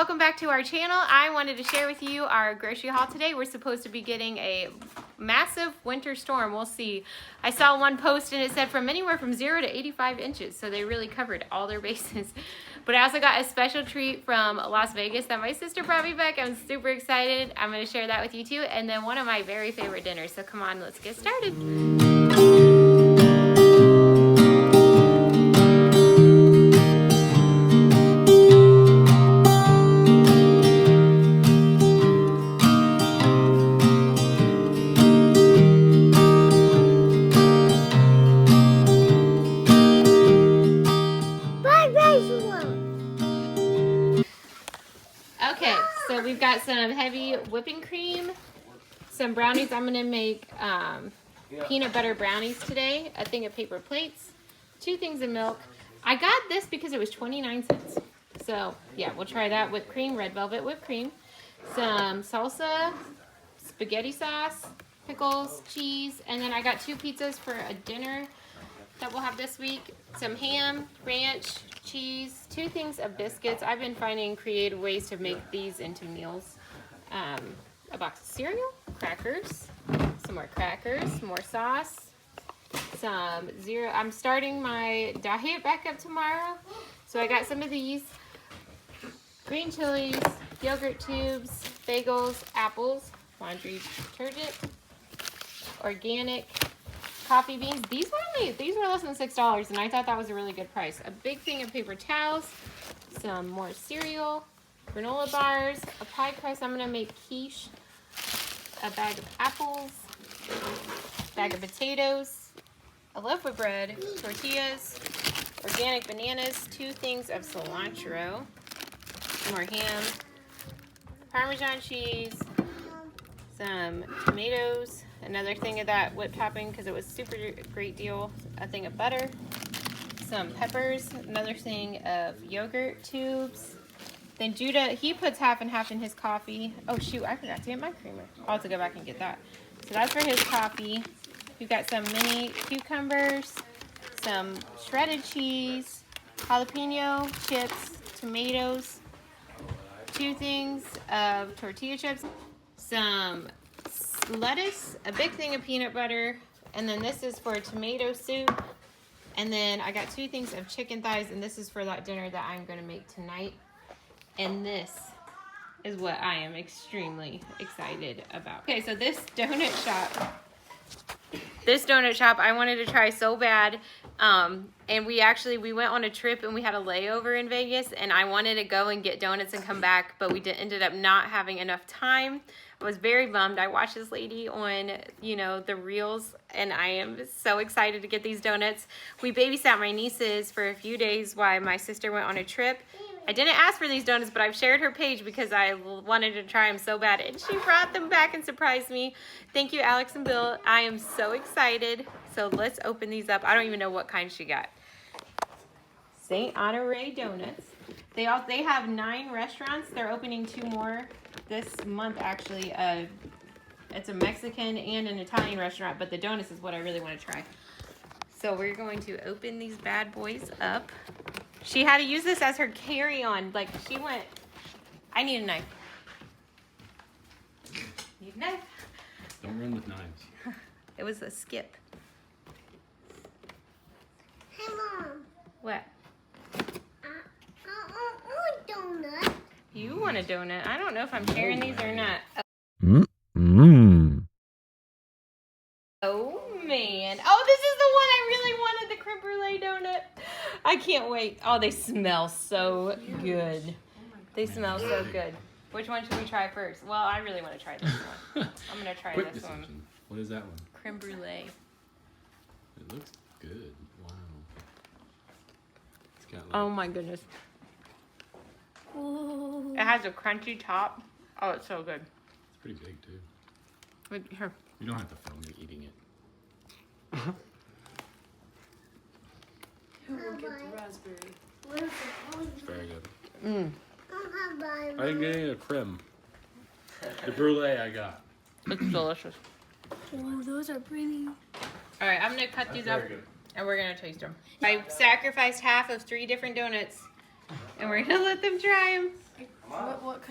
welcome back to our channel. I wanted to share with you our grocery haul today. We're supposed to be getting a massive winter storm. We'll see. I saw one post and it said from anywhere from 0 to 85 inches, so they really covered all their bases. But I also got a special treat from Las Vegas that my sister brought me back. I'm super excited. I'm going to share that with you too. And then one of my very favorite dinners. So come on, let's get started. Okay, so we've got some heavy whipping cream, some brownies. I'm gonna make peanut butter brownies today, a thing of paper plates, 2 things of milk. I got this because it was 29 cents. So yeah, we'll try that. Whipped cream, red velvet whipped cream, some salsa, spaghetti sauce, pickles, cheese, and then I got 2 pizzas for a dinner that we'll have this week. Some ham, ranch, cheese, 2 things of biscuits. I've been finding creative ways to make these into meals. A box of cereal, crackers, some more crackers, more sauce, some zero. I'm starting my diet back up tomorrow, so I got some of these. Green chilies, yogurt tubes, bagels, apples, laundry detergent, organic coffee beans. These were less than $6, and I thought that was a really good price. A big thing of paper towels, some more cereal, granola bars, a pie crust. I'm gonna make quiche, a bag of apples, a bag of potatoes, a loaf of bread, tortillas, organic bananas, 2 things of cilantro, some more ham, Parmesan cheese, some tomatoes, another thing of that whipped topping because it was super great deal, a thing of butter, some peppers, another thing of yogurt tubes. Then Judah, he puts half and half in his coffee. Oh shoot, I forgot to get my creamer. I'll have to go back and get that. So that's for his coffee. We've got some mini cucumbers, some shredded cheese, jalapeno chips, tomatoes, 2 things of tortilla chips, some lettuce, a big thing of peanut butter, and then this is for tomato soup. And then I got 2 things of chicken thighs, and this is for that dinner that I'm going to make tonight. And this is what I am extremely excited about. Okay, so this donut shop I wanted to try so bad. And we went on a trip and we had a layover in Vegas, and I wanted to go and get donuts and come back, but we ended up not having enough time. I was very bummed. I watched this lady on, the reels, and I am so excited to get these donuts. We babysat my nieces for a few days while my sister went on a trip. I didn't ask for these donuts, but I've shared her page because I wanted to try them so bad, and she brought them back and surprised me. Thank you, Alex and Bill. I am so excited. So let's open these up. I don't even know what kind she got. Saint Honore donuts. They have 9 restaurants. They're opening 2 more this month, actually. It's a Mexican and an Italian restaurant, but the donuts is what I really want to try. So we're going to open these bad boys up. She had to use this as her carry-on. Like, she went, I need a knife. Need a knife? Don't run with knives. It was a skip. Hey, Mom. What? I want a donut. You want a donut? I don't know if I'm sharing these or not. Oh, man. Oh, this is the one I really wanted, the creme brulee donut. I can't wait. Oh, they smell so good. They smell so good. Which one should we try first? Well, I really want to try this one. I'm going to try Quick this decision. one. What is that one? Creme brulee. It looks good. Wow. It's got Oh my goodness. Ooh. It has a crunchy top. Oh, it's so good. It's pretty big too. Wait, here. You don't have to film me eating it. Who will get the raspberry? It's very good. Mmm. I didn't get any of the creme. The brulee I got. It's delicious. Oh, those are pretty. All right, I'm going to cut these up. Very good. And we're gonna taste them. I sacrificed half of 3 different donuts, and we're gonna let them try them.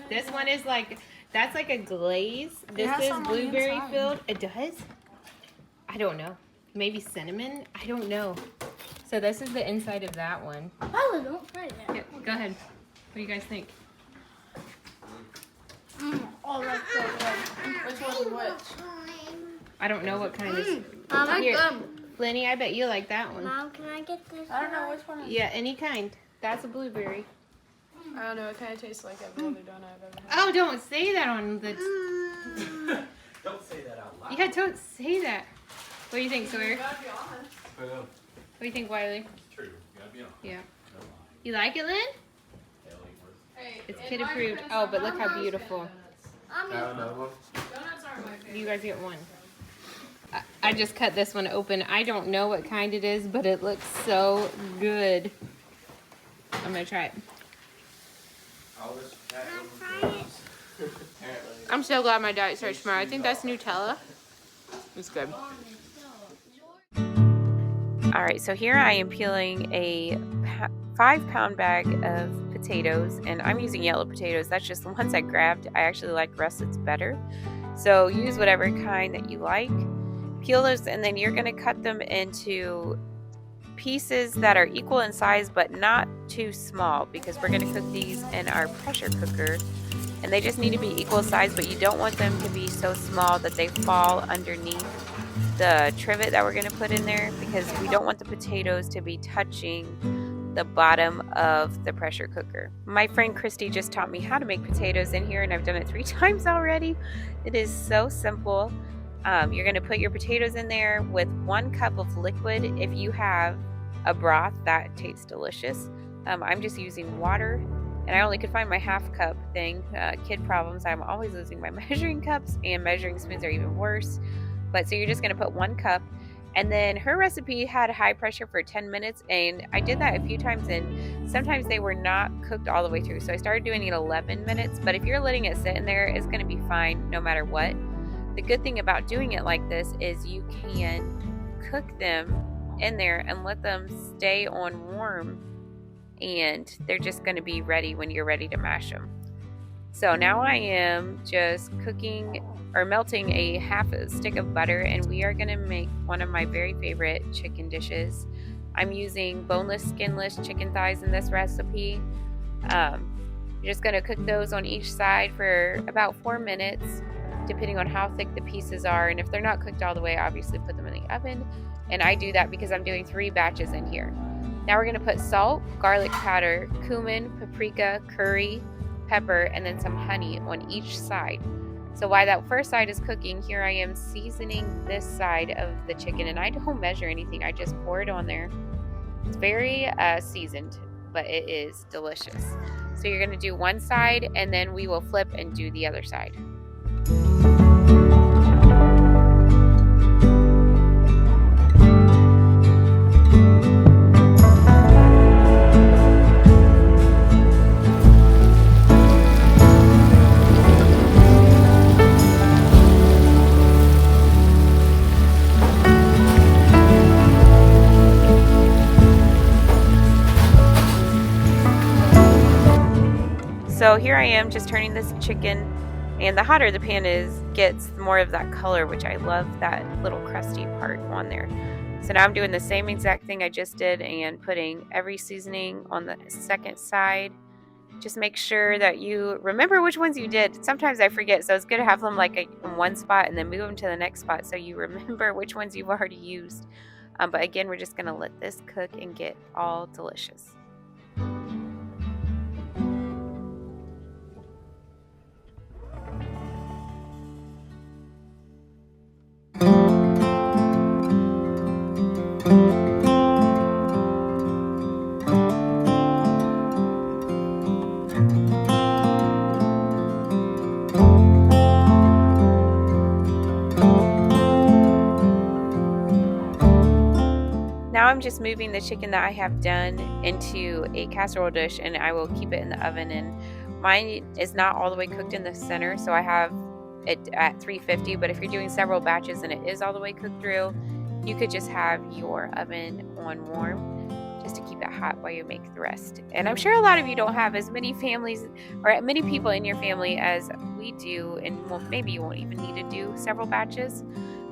This one is like, that's like a glaze. This has is some on the blueberry inside. filled. It does? I don't know. Maybe cinnamon? I don't know. So this is the inside of that one. Oh, don't try that. Yeah, go ahead. What do you guys think? Oh, that's so good. Which one's which? I don't know what kind is. I like Here, them. Flinny, I bet you like that one. Mom, can I get this? I don't know which one. Yeah, any kind. That's a blueberry. I don't know. It kind of tastes like every other donut I've ever had. Oh, don't say that on the. Don't say that out loud. Yeah, don't say that. What do you think, Sawyer? gotta be honest. I know. What do you think, Wiley? It's true. You gotta be honest. Yeah. No lie. You like it, Lynn? Hell ain't worth Hey, It's in kid my approved. defense, Oh, but look I'm how not a beautiful. fan of donuts. it. Have another one? Donuts aren't my favorite. You guys get one. I just cut this one open. I don't know what kind it is, but it looks so good. I'm gonna try it. All this fat apparently. I'm so glad my diet starts tomorrow. I think that's Nutella. It's good. All right, so here I am peeling a 5-pound bag of potatoes, and I'm using yellow potatoes. That's just the ones I grabbed. I actually like russets better. So use whatever kind that you like. Peel those, and then you're gonna cut them into pieces that are equal in size, but not too small, because we're gonna cook these in our pressure cooker. And they just need to be equal size, but you don't want them to be so small that they fall underneath the trivet that we're going to put in there, because we don't want the potatoes to be touching the bottom of the pressure cooker. My friend Christy just taught me how to make potatoes in here, and I've done it 3 times already. It is so simple. You're going to put your potatoes in there with 1 cup of liquid. If you have a broth, that tastes delicious. I'm just using water. And I only could find my 1/2 cup thing. Kid problems. I'm always losing my measuring cups, and measuring spoons are even worse. But so you're just going to put 1 cup. And then her recipe had high pressure for 10 minutes. And I did that a few times, and sometimes they were not cooked all the way through. So I started doing it 11 minutes. But if you're letting it sit in there, it's going to be fine no matter what. The good thing about doing it like this is you can cook them in there and let them stay on warm, and they're just going to be ready when you're ready to mash them. So now I am just cooking or melting a 1/2 stick of butter, and we are going to make one of my very favorite chicken dishes. I'm using boneless, skinless chicken thighs in this recipe. You're just going to cook those on each side for about 4 minutes, depending on how thick the pieces are. And if they're not cooked all the way, obviously put them in the oven. And I do that because I'm doing 3 batches in here. Now we're going to put salt, garlic powder, cumin, paprika, curry, pepper, and then some honey on each side. So while that first side is cooking, here I am seasoning this side of the chicken. And I don't measure anything. I just pour it on there. It's very seasoned, but it is delicious. So you're going to do one side, and then we will flip and do the other side. So here I am just turning this chicken, and the hotter the pan is, gets more of that color, which I love, that little crusty part on there. So now I'm doing the same exact thing I just did and putting every seasoning on the second side. Just make sure that you remember which ones you did. Sometimes I forget, so it's good to have them like in one spot and then move them to the next spot so you remember which ones you've already used. But again, we're just going to let this cook and get all delicious. Now I'm just moving the chicken that I have done into a casserole dish, and I will keep it in the oven. And mine is not all the way cooked in the center, so I have it at 350. But if you're doing several batches and it is all the way cooked through, you could just have your oven on warm. Just just to keep that hot while you make the rest. And I'm sure a lot of you don't have as many families or many people in your family as we do, and well, maybe you won't even need to do several batches.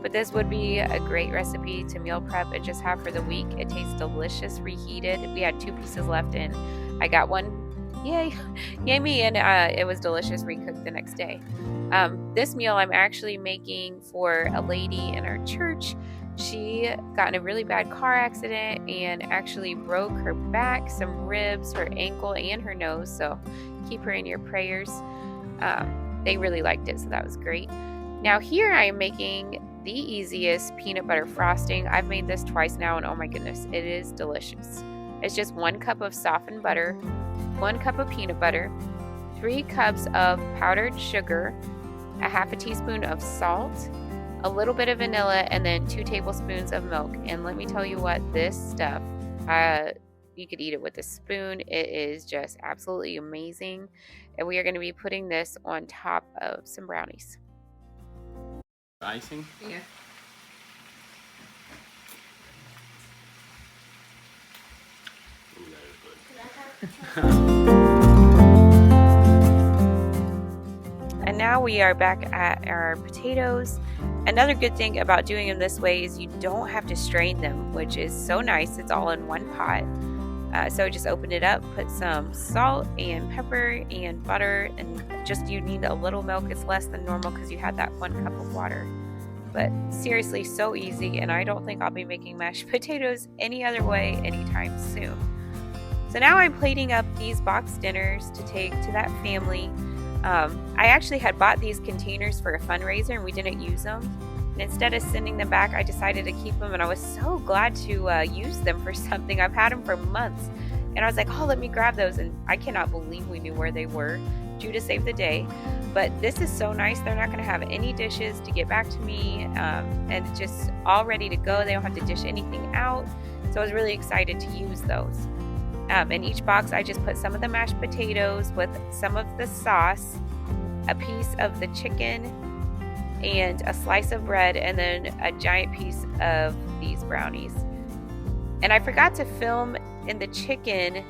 But this would be a great recipe to meal prep and just have for the week. It tastes delicious, reheated. We had 2 pieces left and I got one. Yay me, and it was delicious recooked the next day. This meal I'm actually making for a lady in our church. She got in a really bad car accident and actually broke her back, some ribs, her ankle, and her nose. So keep her in your prayers. They really liked it, so that was great. Now here I am making the easiest peanut butter frosting. I've made this twice now, and oh my goodness, it is delicious. It's just 1 cup of softened butter, 1 cup of peanut butter, 3 cups of powdered sugar, a half a teaspoon of salt, a little bit of vanilla, and then 2 tablespoons of milk. And let me tell you what, this stuff, you could eat it with a spoon. It is just absolutely amazing. And we are going to be putting this on top of some brownies. Icing? Yeah. Ooh, that is good. And now we are back at our potatoes. Another good thing about doing them this way is you don't have to strain them, which is so nice. It's all in one pot. So just open it up, put some salt and pepper and butter, and just you need a little milk. It's less than normal because you had that 1 cup of water. But seriously, so easy, and I don't think I'll be making mashed potatoes any other way anytime soon. So now I'm plating up these box dinners to take to that family. I actually had bought these containers for a fundraiser and we didn't use them. And instead of sending them back, I decided to keep them, and I was so glad to use them for something. I've had them for months, and I was like, oh, let me grab those, and I cannot believe we knew where they were. Judah saved the day. But this is so nice. They're not going to have any dishes to get back to me, and just all ready to go. They don't have to dish anything out. So I was really excited to use those. In each box, I just put some of the mashed potatoes with some of the sauce, a piece of the chicken, and a slice of bread, and then a giant piece of these brownies. And I forgot to film in the chicken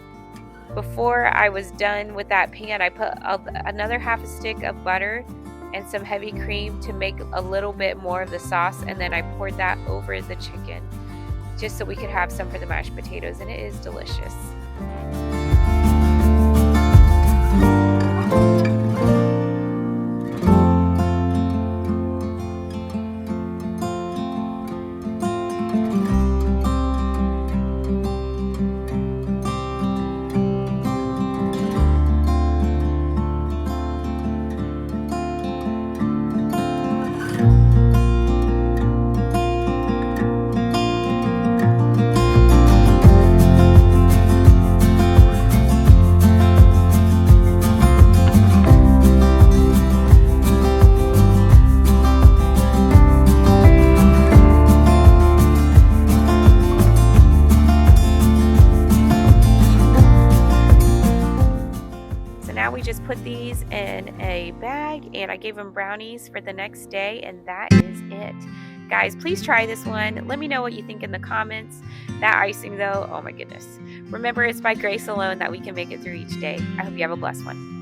before I was done with that pan. I put another half a stick of butter and some heavy cream to make a little bit more of the sauce, and then I poured that over the chicken just so we could have some for the mashed potatoes, and it is delicious. We just put these in a bag, and I gave them brownies for the next day, and that is it. Guys, please try this one. Let me know what you think in the comments. That icing though, oh my goodness. Remember, it's by grace alone that we can make it through each day. I hope you have a blessed one.